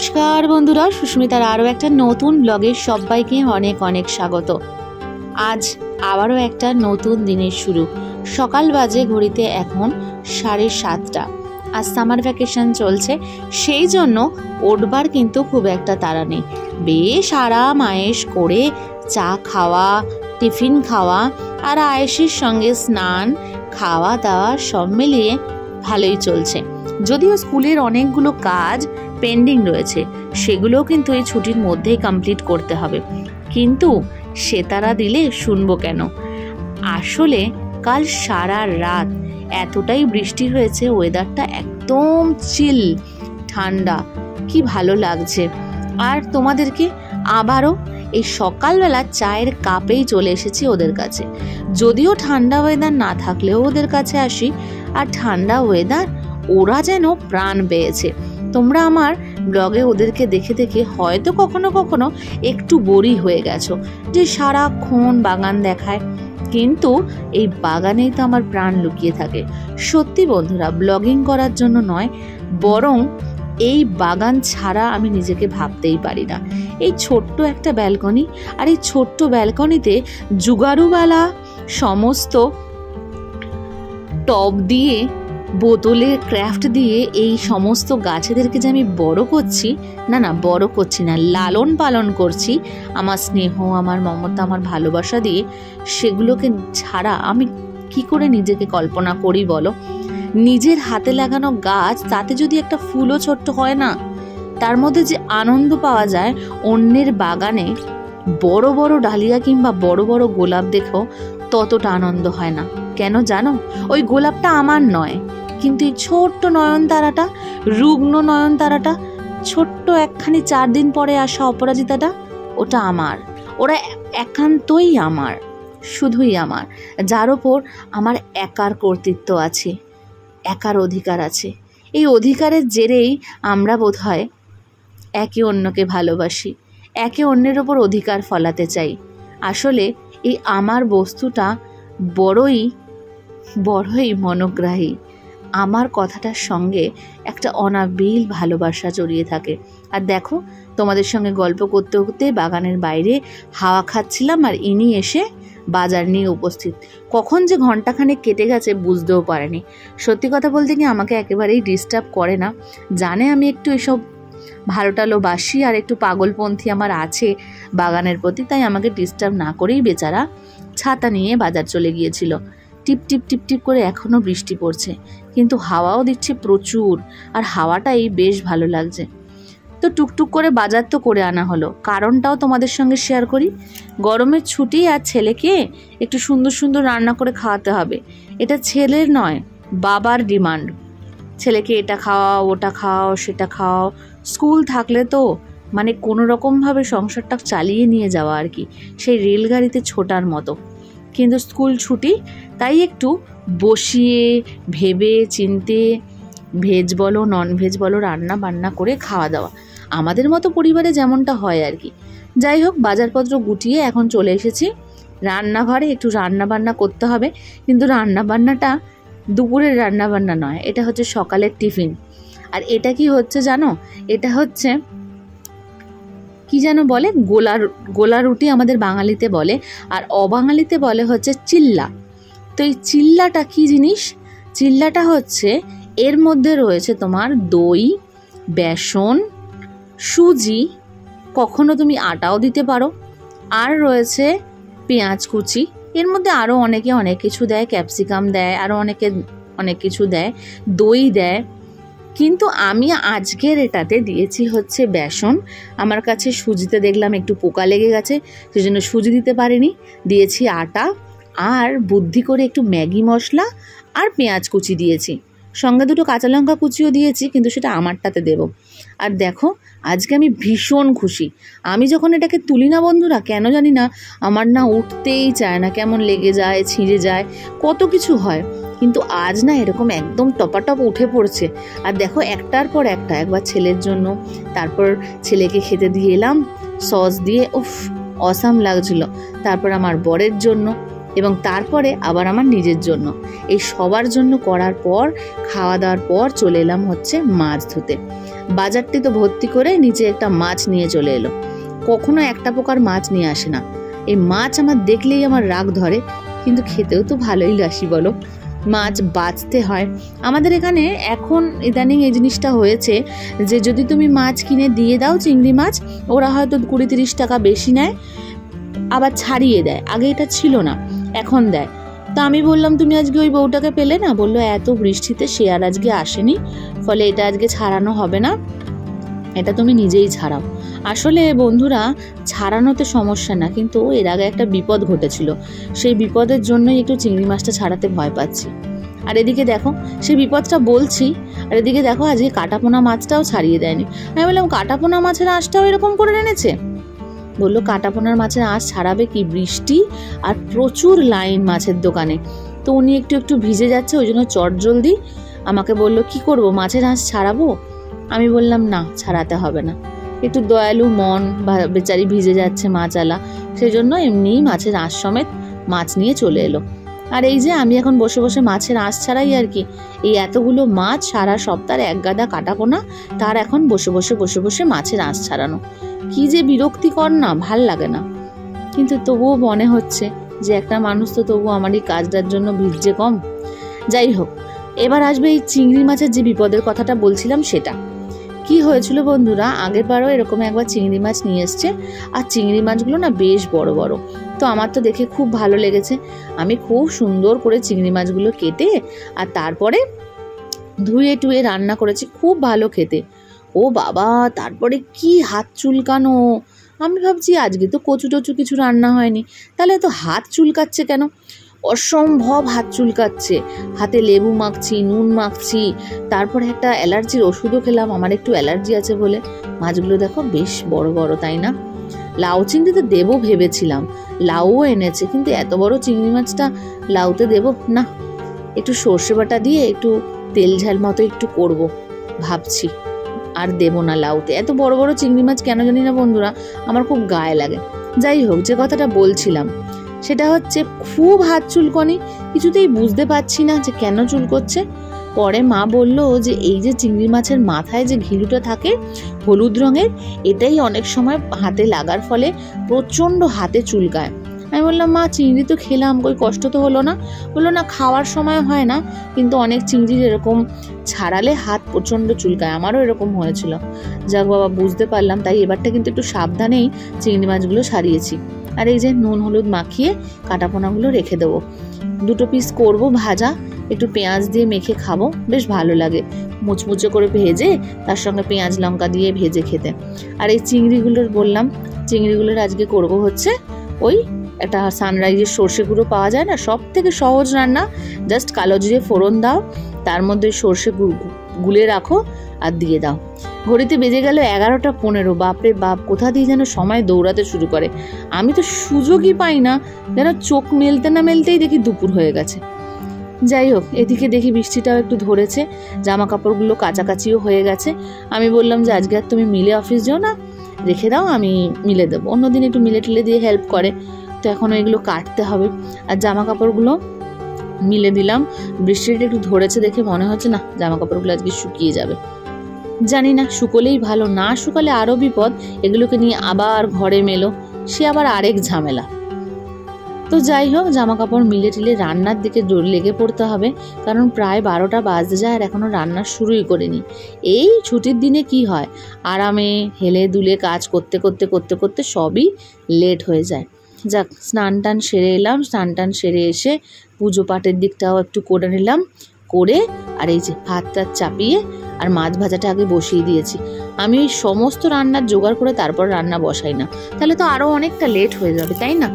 নমস্কার বন্ধুরা, সুস্মিতার আরও একটা নতুন ব্লগে সবাইকে অনেক অনেক স্বাগত। আজ আবারও একটা নতুন দিনের শুরু। সকাল বাজে ঘড়িতে এখন 7:30। আজ সামার ভ্যাকেশন চলছে, সেই জন্য ওঠবার কিন্তু খুব একটা তাড়া নেই। বেশ আরাম আয়েশ করে চা খাওয়া, টিফিন খাওয়া আর আয়েশের সঙ্গে স্নান, খাওয়া দাওয়া সব মিলিয়ে ভালোই চলছে। যদিও স্কুলের অনেকগুলো কাজ পেন্ডিং রয়েছে, সেগুলোও কিন্তু এই ছুটির মধ্যেই কমপ্লিট করতে হবে। কিন্তু সে তারা দিলে শুনবো কেন? আসলে কাল সারা রাত এতটাই বৃষ্টি হয়েছে, ওয়েদারটা একদম চিল ঠান্ডা, কি ভালো লাগছে। আর তোমাদেরকে আবারও এই সকালবেলা চায়ের কাপেই চলে এসেছি ওদের কাছে। যদিও ঠান্ডা ওয়েদার না থাকলেও ওদের কাছে আসি, আর ঠান্ডা ওয়েদার ওরা যেন প্রাণ পেয়েছে। তোমরা আমার ব্লগে ওদেরকে দেখে দেখে হয়তো কখনো কখনো একটু বোরই হয়ে গেছো যে সারাক্ষণ বাগান দেখায়, কিন্তু এই বাগানেই তো আমার প্রাণ লুকিয়ে থাকে। সত্যি বন্ধুরা, ব্লগিং করার জন্য নয়, বরং এই বাগান ছাড়া আমি নিজেকে ভাবতেই পারি না। এই ছোট্ট একটা ব্যালকনি, আর এই ছোট্ট ব্যালকনিতে জুগারুওয়ালা সমস্ত টব দিয়ে, বোতলে ক্রাফট দিয়ে এই সমস্ত গাছেদেরকে যে আমি বড় করছি, বড় করছি না, লালন পালন করছি আমার স্নেহ, আমার মমতা, আমার ভালোবাসা দিয়ে, সেগুলোকে ছাড়া আমি কি করে নিজেকে কল্পনা করি বলো? নিজের হাতে লাগানো গাছ, তাতে যদি একটা ফুলও ছোট্ট হয় না, তার মধ্যে যে আনন্দ পাওয়া যায়, অন্যের বাগানে বড় বড় ডালিয়া কিংবা বড় বড় গোলাপ দেখো ততটা আনন্দ হয় না। কেন জানো? ওই গোলাপটা আমার নয়, কিন্তু এই ছোট্ট নয়নতারাটা, রুগ্ন নয়নতারাটা, ছোট্ট একখানি 4 দিন পরে আসা অপরাজিতাটা, ওটা আমার। ওরা একান্তই আমার, শুধুই আমার, যার ওপর আমার একার কর্তৃত্ব আছে, একার অধিকার আছে। এই অধিকারের জেরেই আমরা বোধহয় একে অন্যকে ভালোবাসি, একে অন্যের ওপর অধিকার ফলাতে চাই। আসলে এই আমার বস্তুটা বড়ই মনোগ্রাহী। আমার কথাটার সঙ্গে একটা অনাবিল ভালোবাসা জড়িয়ে থাকে। আর দেখো, তোমাদের সঙ্গে গল্প করতে করতে বাগানের বাইরে হাওয়া খাচ্ছিলাম, আর ইনি এসে বাজার নিয়ে উপস্থিত। কখন যে ঘন্টাখানেক কেটে গেছে বুঝতেও পারেনি। সত্যি কথা বলতে কি, আমাকে একেবারেই ডিস্টার্ব করে না, জানে আমি একটু এসব ভালোটালোবাসি আর একটু পাগলপন্থী আমার আছে বাগানের প্রতি, তাই আমাকে ডিস্টার্ব না করেই বেচারা ছাতা নিয়ে বাজার চলে গিয়েছিল। টিপ টিপ টিপ টিপ করে এখনও বৃষ্টি পড়ছে, কিন্তু হাওয়াও দিচ্ছে প্রচুর, আর হাওয়াটাই বেশ ভালো লাগছে। তো টুকটুক করে বাজার তো করে আনা হলো, কারণটাও তোমাদের সঙ্গে শেয়ার করি। গরমের ছুটি, আর ছেলেকে একটু সুন্দর সুন্দর রান্না করে খাওয়াতে হবে। এটা ছেলের নয়, বাবার ডিমান্ড। ছেলেকে এটা খাওয়াও, ওটা খাওয়াও, সেটা খাওয়াও। স্কুল থাকলে তো মানে কোনো রকমভাবে সংসারটা চালিয়ে নিয়ে যাওয়া আর কি, সেই রেলগাড়িতে ছোটার মতো। কিন্তু স্কুল ছুটি, তাই একটু বসিয়ে ভেবে চিনতে, ভেজ বলো নন ভেজ বলো, রান্না বান্না করে খাওয়া দাওয়া, আমাদের মতো পরিবারে যেমনটা হয় আর কি। যাই হোক, বাজারপত্র গুটিয়ে এখন চলে এসেছি রান্নাঘরে। একটু রান্না বান্না করতে হবে, কিন্তু রান্না বান্নাটা দুপুরের রান্না বান্না নয়, এটা হচ্ছে সকালের টিফিন। আর এটা কি হচ্ছে জানো? এটা হচ্ছে কি যেন বলে, গোলা রুটি আমাদের বাঙালিতে বলে, আর অবাঙালিতে বলে হচ্ছে চিল্লা। তো এই চিল্লাটা কি জিনিস? চিল্লাটা হচ্ছে, এর মধ্যে রয়েছে তোমার দই, বেসন, সুজি, কখনো তুমি আটাও দিতে পারো, আর রয়েছে পেঁয়াজ কুচি। এর মধ্যে আরও অনেকে অনেক কিছু দেয়, ক্যাপসিকাম দেয়, আরও অনেকে অনেক কিছু দেয়, দই দেয়। কিন্তু আমি আজকের এটাতে দিয়েছি হচ্ছে বেসন। আমার কাছে সুজিতে দেখলাম একটু পোকা লেগে গেছে, সেজন্য সুজি দিতে পারিনি, দিয়েছি আটা, আর বুদ্ধি করে একটু ম্যাগি মশলা আর পেঁয়াজ কুচি দিয়েছি, সঙ্গে 2 কাঁচা লঙ্কা কুচিও দিয়েছি, কিন্তু সেটা আমারটাতে দেব। আর দেখো, আজকে আমি ভীষণ খুশি। আমি যখন এটাকে তুলি না বন্ধুরা, কেন জানি না আমার না উঠতেই চায় না, কেমন লেগে যায়, ছিঁড়ে যায়, কত কিছু হয়, কিন্তু আজ না এরকম একদম টপাটপ উঠে পড়ছে। আর দেখো, একটার পর একটা, একবার ছেলের জন্য, তারপর ছেলেকে খেতে দিয়ে এলাম সস দিয়ে, উফ অসাম লাগছিল, তারপর আমার বরের জন্য, এবং তারপরে আবার আমার নিজের জন্য। এই সবার জন্য করার পর, খাওয়া দাওয়ার পর চলে এলাম হচ্ছে মাছ ধুতে। বাজারটি তো ভর্তি করে নিচে একটা মাছ নিয়ে চলে এলো। কখনো একটা প্রকার মাছ নিয়ে আসে না। এই মাছ আমার দেখলেই আমার রাগ ধরে, কিন্তু খেতেও তো ভালোই লাসি বলো। মাছ বাঁচতে হয়। আমাদের এখানে এখন ইদানিং এই জিনিসটা হয়েছে যে যদি তুমি মাছ কিনে দিয়ে দাও, চিংড়ি মাছ, ওরা হয়তো 20-30 টাকা বেশি নেয়, আবার ছাড়িয়ে দেয়। আগে এটা ছিল না, এখন দেয়। তো আমি বললাম তুমি আজকে ওই বউটাকে পেলে না? বললো এত বৃষ্টিতে সে আর আজকে আসেনি, ফলে এটা আজকে ছাড়ানো হবে না, এটা তুমি নিজেই ছাড়াও। আসলে বন্ধুরা, ছাড়ানোতে সমস্যা না, কিন্তু এর আগে একটা বিপদ ঘটেছিল, সেই বিপদের জন্যই একটু চিংড়ি মাছটা ছাড়াতে ভয় পাচ্ছি। আর এদিকে দেখো, সেই বিপদটা বলছি, আর এদিকে দেখো আজকে কাটাপোনা মাছটাও ছাড়িয়ে দেয়নি। আমি বললাম কাটাপোনা মাছের আঁশটাও এরকম করে এনেছে? বললো কাটাপোনার মাছের আঁশ ছাড়াবে কি, বৃষ্টি আর প্রচুর লাইন মাছের দোকানে, তো উনি একটু একটু ভিজে যাচ্ছে, ওই জন্য চটজলদি আমাকে বললো কি করব, মাছের আঁশ ছাড়াবো? আমি বললাম না, ছাড়াতে হবে না, একটু দয়ালু মন, বেচারি ভিজে যাচ্ছে মাছওয়ালা, সেই জন্য এমনিই মাছের আঁশ সমেত মাছ নিয়ে চলে এলো। আর এই যে আমি এখন বসে বসে মাছের আঁশ ছাড়াই আর কি। এই এতগুলো মাছ, সারা সপ্তাহের এক গাদা কাটাপোনা, তার এখন বসে বসে মাছের আঁশ ছাড়ানো, কি যে বিরক্তিকর না, ভাল লাগে না। কিন্তু তবুও মনে হচ্ছে যে একটা মানুষ তো তবু আমার এই কাজটার জন্য ভিজছে কম। যাই হোক, এবার আসবে এই চিংড়ি মাছের যে বিপদের কথাটা বলছিলাম সেটা। কি হয়েছিল বন্ধুরা, আগের বারও এরকম একবার চিংড়ি মাছ নিয়ে এসছে, আর চিংড়ি মাছগুলো না বেশ বড় বড়। তো আমার তো দেখে খুব ভালো লেগেছে। আমি খুব সুন্দর করে চিংড়ি মাছগুলো কেটে আর তারপরে ধুয়ে টুয়ে রান্না করেছি, খুব ভালো খেতে। ও বাবা, তারপরে কি হাত চুলকানো! আমি ভাবছি আজকে তো কচু টচু কিছু রান্না হয়নি, তাহলে তো হাত চুলকাচ্ছে কেন? অসম্ভব হাত চুলকাচ্ছে। হাতে লেবু মাখছি, নুন মাখছি, তারপরে একটা অ্যালার্জির ওষুধও খেলাম, আমার একটু অ্যালার্জি আছে বলে। মাছগুলো দেখো বেশ বড় বড়, তাই না? লাউ চিংড়ি তো দেবো ভেবেছিলাম, লাউও এনেছে, কিন্তু এত বড় চিংড়ি মাছটা লাউতে দেবো না, একটু সর্ষে বাটা দিয়ে একটু তেল ঝাল মতো একটু করব ভাবছি, আর দেবো না লাউতে। এত বড় বড় চিংড়ি মাছ কেন জানি না বন্ধুরা আমার খুব গায়ে লাগে। যাই হোক, যে কথাটা বলছিলাম সেটা হচ্ছে খুব হাত চুলকনি, কিছুতেই বুঝতে পারছি না যে কেন চুলকোচ্ছে। পরে মা বলল যে এই যে চিংড়ি মাছের মাথায় যে ঘিলুটা থাকে হলুদ রঙের, এটাই অনেক সময় হাতে লাগার ফলে প্রচণ্ড হাতে চুলকায়। আমি বললাম মা, চিংড়ি তো খেলাম, কই কষ্ট তো হলো না? বললো না, খাওয়ার সময় হয় না, কিন্তু অনেক চিংড়ির এরকম ছাড়ালে হাত প্রচণ্ড চুলকায়, আমারও এরকম হয়েছিল। যাক বাবা, বুঝতে পারলাম, তাই এবারটা কিন্তু একটু সাবধানেই চিংড়ি মাছগুলো সারিয়েছি। আর এই যে নুন হলুদ মাখিয়ে কাটাপোনাগুলো রেখে দেবো, 2 পিস করবো ভাজা, একটু পেঁয়াজ দিয়ে মেখে খাবো, বেশ ভালো লাগে, মুচমুচে করে ভেজে তার সঙ্গে পেঁয়াজ লঙ্কা দিয়ে ভেজে খেতে। আর এই চিংড়িগুলোর বললাম, চিংড়িগুলোর আজকে করবো হচ্ছে ওই একটা সানরাইজের সর্ষে গুঁড়ো পাওয়া যায় না, সব থেকে সহজ রান্না, জাস্ট কালো জিরে ফোড়ন দাও, তার মধ্যে সর্ষে গুলে রাখো আর দিয়ে দাও। ঘড়িতে বেজে গেল 11:15। বাপরে বাপ, কোথা দিয়ে যেন সময় দৌড়াতে শুরু করে, আমি তো সুযোগই পাই না, যেন চোখ মেলতে না মেলতেই দেখি দুপুর হয়ে গেছে। যাই হোক, এদিকে দেখি বৃষ্টিটাও একটু ধরেছে, জামা কাপড়গুলো কাচাকাচিও হয়ে গেছে। আমি বললাম যে আজকে আর তুমি মিলে অফিস যাও না, রেখে দাও, আমি মিলে দেবো, অন্যদিন একটু মিলে টিলে দিয়ে হেল্প করে, তো এখনও এগুলো কাটতে হবে। আর জামা কাপড়গুলো মিলে দিলাম, বৃষ্টিটা একটু ধরেছে দেখে মনে হচ্ছে না জামা কাপড়গুলো আজকে শুকিয়ে যাবে। জানি না, শুকোলেই ভালো, না শুকালে আরও বিপদ, এগুলোকে নিয়ে আবার ঘরে মেলো, সে আবার আরেক ঝামেলা। তো যাই হোক, জামা কাপড় মিলে টিলে রান্নার দিকে লেগে পড়তে হবে, কারণ প্রায় 12টা বাজতে যায় আর এখনও রান্না শুরুই করিনি। এই ছুটির দিনে কি হয়, আরামে হেলে দুলে কাজ করতে করতে করতে করতে সবই লেট হয়ে যায়। যাক, স্নান টান সেরে এলাম, স্নান টান সেরে এসে পুজো পাঠের দিকটাও একটু করে নিলাম, করে আর এই যে ভাত টাত চাপিয়ে আর মাছ ভাজাটা আগে বসিয়ে দিয়েছি। আমি ওই সমস্ত রান্নার জোগাড় করে তারপর রান্না বসাই না, তাহলে তো আরও অনেকটা লেট হয়ে যাবে, তাই না?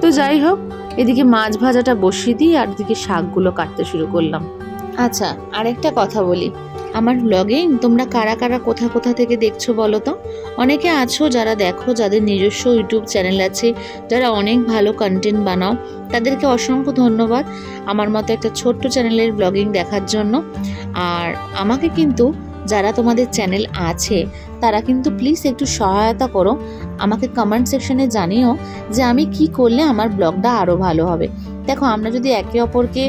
তো যাই হোক, এদিকে মাছ ভাজাটা বসিয়ে দিই আর এদিকে শাকগুলো কাটতে শুরু করলাম। আচ্ছা, আরেকটা কথা বলি, আমার ব্লগে তোমরা কারা কারা কোথা কোথা থেকে দেখছো বলো তো? অনেকে আছো যারা দেখো, যাদের নিজস্ব ইউটিউব চ্যানেল আছে, যারা অনেক ভালো কন্টেন্ট বানাও, তাদেরকে অসংখ্য ধন্যবাদ আমার মতো একটা ছোট্ট চ্যানেলের ব্লগিং দেখার জন্য। আর আমাকে কিন্তু যারা তোমাদের চ্যানেল আছে তারা কিন্তু প্লিজ একটু সহায়তা করো, আমাকে কমেন্ট সেকশনে জানিও যে আমি কি করলে আমার ব্লগটা আরও ভালো হবে। দেখো, আমরা যদি একে অপরকে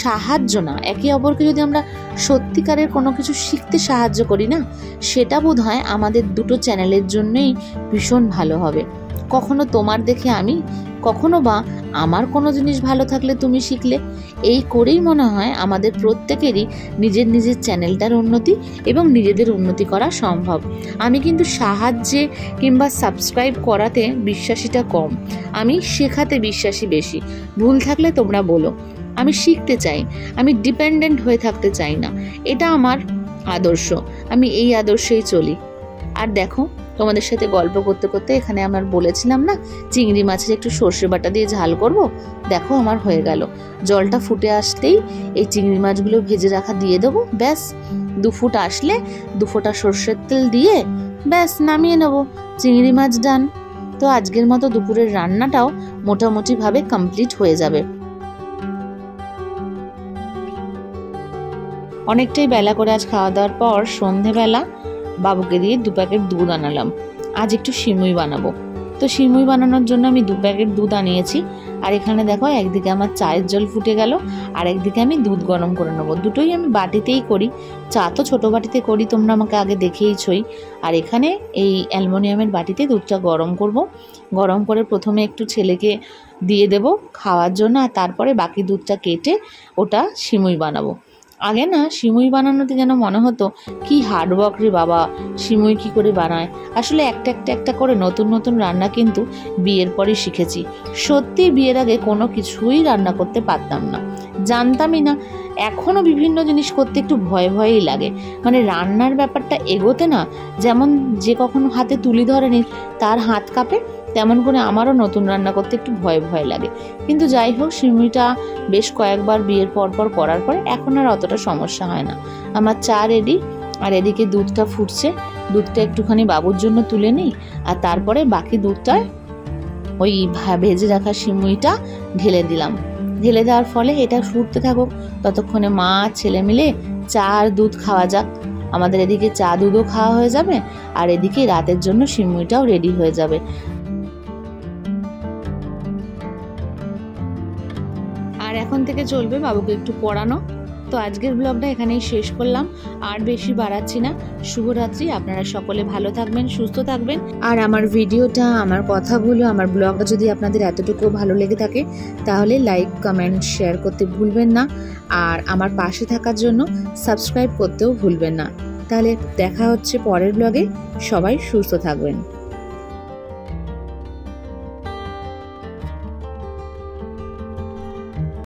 সাহায্য না, একে অপরকে যদি আমরা সত্যিকারের কোনো কিছু শিখতে সাহায্য করি না, সেটা বোধহয় আমাদের দুটো চ্যানেলের জন্যই ভীষণ ভালো হবে। কখনো তোমার দেখে আমি, কখনো বা আমার কোনো জিনিস ভালো থাকলে তুমি শিখলে, এই করেই মনে হয় আমাদের প্রত্যেকেরই নিজের নিজের চ্যানেলটার উন্নতি এবং নিজেদের উন্নতি করা সম্ভব। আমি কিন্তু সাহায্যে কিংবা সাবস্ক্রাইব করাতে বিশ্বাসীটা কম, আমি শেখাতে বিশ্বাসী বেশি। ভুল থাকলে তোমরা বলো। আমি শিখতে চাই, আমি ডিপেন্ডেন্ট হয়ে থাকতে চাই না, এটা আমার আদর্শ, আমি এই আদর্শেই চলি। আর দেখো, তোমাদের সাথে গল্প করতে করতে এখানে আমার বলেছিলাম না চিংড়ি মাছের একটু সর্ষে বাটা দিয়ে ঝাল করব, দেখো আমার হয়ে গেল। জলটা ফুটে আসতেই এই চিংড়ি মাছগুলো ভেজে রাখা দিয়ে দেবো, ব্যাস 2 ফুট আসলে 2 ফোঁটা সর্ষের তেল দিয়ে ব্যাস নামিয়ে নেব, চিংড়ি মাছ ডান। তো আজকের মতো দুপুরের রান্নাটাও মোটামুটিভাবে কমপ্লিট হয়ে যাবে। অনেকটাই বেলা করে আজ খাওয়া দাওয়ার পর সন্ধেবেলা বাবুকে দিয়ে 2 প্যাকেট দুধ আনালাম। আজ একটু সিমুই বানাবো, তো সিমুই বানানোর জন্য আমি 2 প্যাকেট দুধ আনিয়েছি। আর এখানে দেখো, একদিকে আমার চায়ের জল ফুটে গেল, আর একদিকে আমি দুধ গরম করে নেবো। দুটোই আমি বাটিতেই করি, চা তো ছোটো বাটিতে করি, তোমরা আমাকে আগে দেখেইছই। আর এখানে এই অ্যালুমিনিয়ামের বাটিতে দুধটা গরম করব। গরম করে প্রথমে একটু ছেলেকে দিয়ে দেব খাওয়ার জন্য, আর তারপরে বাকি দুধটা কেটে ওটা সিমুই বানাবো। আগে না সিমুই বানানোতে যেন মনে হতো কি হার্ডওয়ার্ক রে বাবা, সিমুই কি করে বানায়। আসলে একটা করে নতুন নতুন রান্না কিন্তু বিয়ের পরে শিখেছি। সত্যি বিয়ের আগে কোনো কিছুই রান্না করতে পারতাম না, জানতামই না। এখনও বিভিন্ন জিনিস করতে একটু ভয়ই লাগে, মানে রান্নার ব্যাপারটা এগোতে না, যেমন যে কখনো হাতে তুলি ধরেনি তার হাত কাঁপে, তেমন করে আমারও নতুন রান্না করতে একটু ভয় লাগে। কিন্তু যাই হোক, সিমুইটা বেশ কয়েকবার বিয়ের পর করার পরে এখন আর অতটা সমস্যা হয় না। আমার চা রেডি, আর এদিকে দুধটা ফুটছে। দুধটা একটুখানি বাবুর জন্য তুলে নিই, আর তারপরে বাকি দুধটা ওই ভেজে রাখা সিমুইটা ঢেলে দিলাম। ঢেলে দেওয়ার ফলে এটা ফুটতে থাকুক, ততক্ষণে মা ছেলে মিলে চা আর দুধ খাওয়া যাক। আমাদের এদিকে চা দুধও খাওয়া হয়ে যাবে, আর এদিকে রাতের জন্য সিমুইটাও রেডি হয়ে যাবে। আর এখন থেকে চলবে বাবুকে একটু পড়ানো। তো আজকের ব্লগটা এখানেই শেষ করলাম, আর বেশি বাড়াচ্ছি না। শুভরাত্রি, আপনারা সকলে ভালো থাকবেন, সুস্থ থাকবেন। আর আমার ভিডিওটা, আমার কথাগুলো, আমার ব্লগটা যদি আপনাদের এতটুকু ভালো লেগে থাকে তাহলে লাইক, কমেন্ট, শেয়ার করতে ভুলবেন না। আর আমার পাশে থাকার জন্য সাবস্ক্রাইব করতেও ভুলবেন না। তাহলে দেখা হচ্ছে পরের ব্লগে। সবাই সুস্থ থাকবেন।